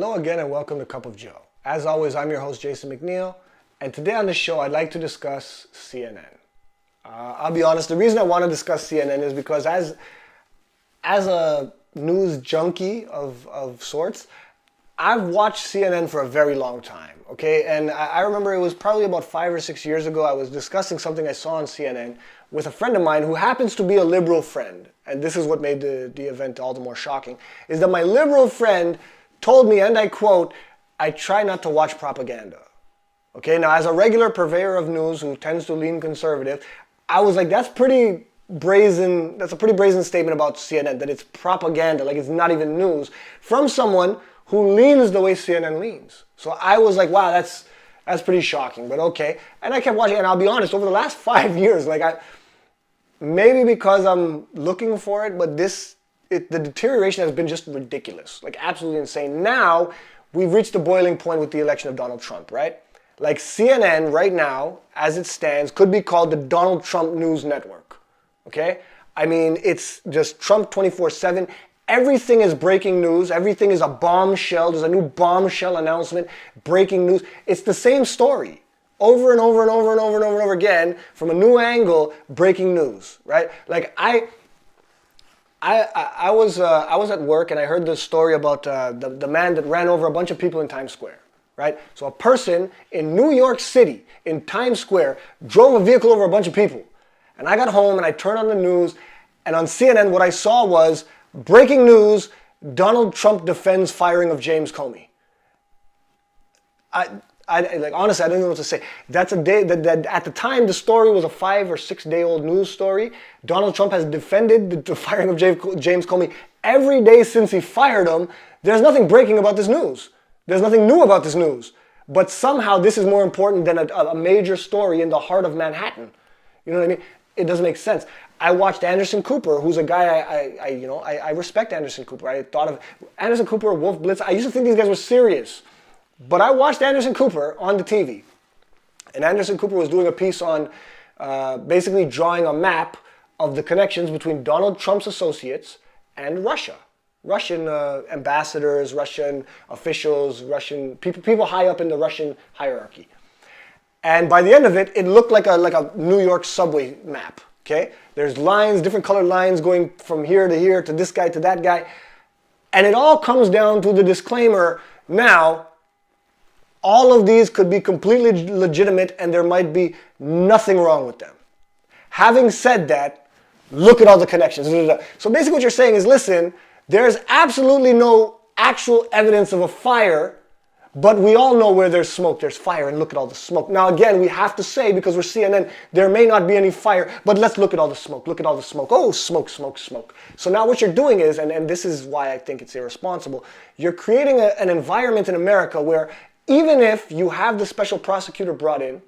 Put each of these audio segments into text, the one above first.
Hello again and welcome to Cup of Joe. As always, I'm your host Jason McNeil, and today on the show I'd like to discuss CNN. I'll be honest, the reason I want to discuss CNN is because as a news junkie of sorts, I've watched CNN for a very long time, okay? And I remember it was probably about 5 or 6 years ago, I was discussing something I saw on CNN with a friend of mine who happens to be a liberal friend. And this is what made the event all the more shocking, is that my liberal friend told me, and I quote, "I try not to watch propaganda." Okay, now as a regular purveyor of news who tends to lean conservative, I was like, that's a pretty brazen statement about CNN, that it's propaganda, like it's not even news, from someone who leans the way CNN leans. So I was like, wow, that's pretty shocking, but okay. And I kept watching, and I'll be honest, over the last 5 years, maybe because I'm looking for it, but the deterioration has been just ridiculous, like absolutely insane. Now, we've reached the boiling point with the election of Donald Trump, right? Like CNN right now, as it stands, could be called the Donald Trump News Network, okay? I mean, it's just Trump 24/7. Everything is breaking news. Everything is a bombshell. There's a new bombshell announcement, breaking news. It's the same story over and over and over and over and over and over again from a new angle, breaking news, right? Like I was at work and I heard this story about the man that ran over a bunch of people in Times Square, right? So a person in New York City, in Times Square, drove a vehicle over a bunch of people. And I got home and I turned on the news, and on CNN what I saw was, breaking news, Donald Trump defends firing of James Comey. Honestly, I don't even know what to say. That's a day that at the time the story was a 5 or 6 day old news story. Donald Trump has defended the firing of James Comey every day since he fired him. There's nothing breaking about this news. There's nothing new about this news. But somehow this is more important than a major story in the heart of Manhattan. You know what I mean? It doesn't make sense. I watched Anderson Cooper, who's a guy I respect. Anderson Cooper. I thought of Anderson Cooper, Wolf Blitz. I used to think these guys were serious. But I watched Anderson Cooper on the TV, and Anderson Cooper was doing a piece on basically drawing a map of the connections between Donald Trump's associates and Russia. Russian ambassadors, Russian officials, Russian people high up in the Russian hierarchy. And by the end of it, it looked like a New York subway map, okay? There's lines, different colored lines going from here to this guy to that guy. And it all comes down to the disclaimer, now, all of these could be completely legitimate and there might be nothing wrong with them. Having said that, look at all the connections. So basically what you're saying is, listen, there's absolutely no actual evidence of a fire, but we all know where there's smoke, there's fire, and look at all the smoke. Now again, we have to say, because we're CNN, there may not be any fire, but let's look at all the smoke, look at all the smoke. Oh, smoke, smoke, smoke. So now what you're doing is, and this is why I think it's irresponsible, you're creating an environment in America where even if you have the special prosecutor brought in,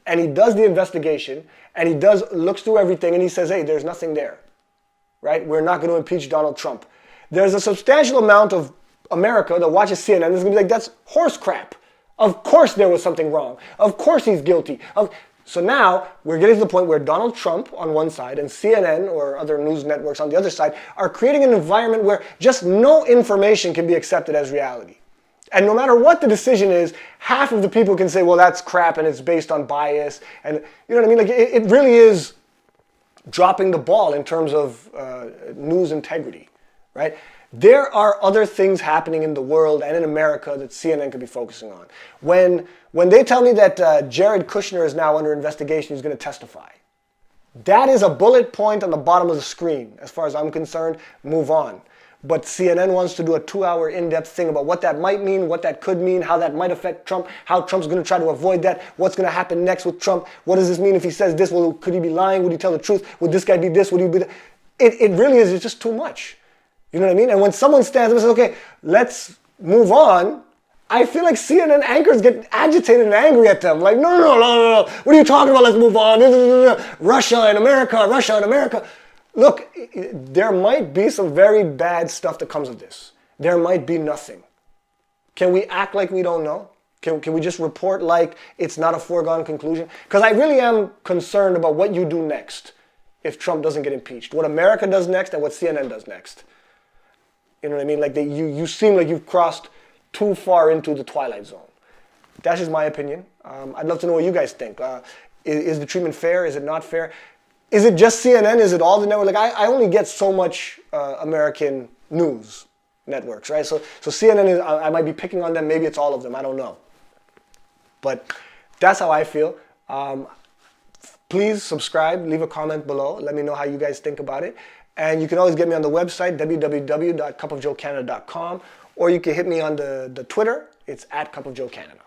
and he does the investigation, and he looks through everything, and he says, hey, there's nothing there, right? We're not going to impeach Donald Trump. There's a substantial amount of America that watches CNN is going to be like, that's horse crap. Of course there was something wrong. Of course he's guilty. So now we're getting to the point where Donald Trump on one side and CNN or other news networks on the other side are creating an environment where just no information can be accepted as reality. And no matter what the decision is, half of the people can say, well, that's crap and it's based on bias. And you know what I mean? Like it really is dropping the ball in terms of news integrity, right? There are other things happening in the world and in America that CNN could be focusing on. When they tell me that Jared Kushner is now under investigation, he's going to testify. That is a bullet point on the bottom of the screen. As far as I'm concerned, move on. But CNN wants to do a 2-hour in-depth thing about what that might mean, what that could mean, how that might affect Trump, how Trump's going to try to avoid that, what's going to happen next with Trump, what does this mean if he says this, well, could he be lying, would he tell the truth, would this guy be this, would he be that? It really is, it's just too much. You know what I mean? And when someone stands up and says, okay, let's move on, I feel like CNN anchors get agitated and angry at them. Like, no, what are you talking about, let's move on, Russia and America, Russia and America. Look, there might be some very bad stuff that comes of this. There might be nothing. Can we act like we don't know? Can we just report like it's not a foregone conclusion? Because I really am concerned about what you do next if Trump doesn't get impeached. What America does next and what CNN does next. You know what I mean? Like you seem like you've crossed too far into the Twilight Zone. That's just my opinion. I'd love to know what you guys think. Is the treatment fair? Is it not fair? Is it just CNN? Is it all the network? Like I only get so much American news networks, right? So CNN is, I might be picking on them. Maybe it's all of them. I don't know. But that's how I feel. Please subscribe, leave a comment below. Let me know how you guys think about it. And you can always get me on the website, www.cupofjoecanada.com, or you can hit me on the Twitter. It's @cupofjoecanada.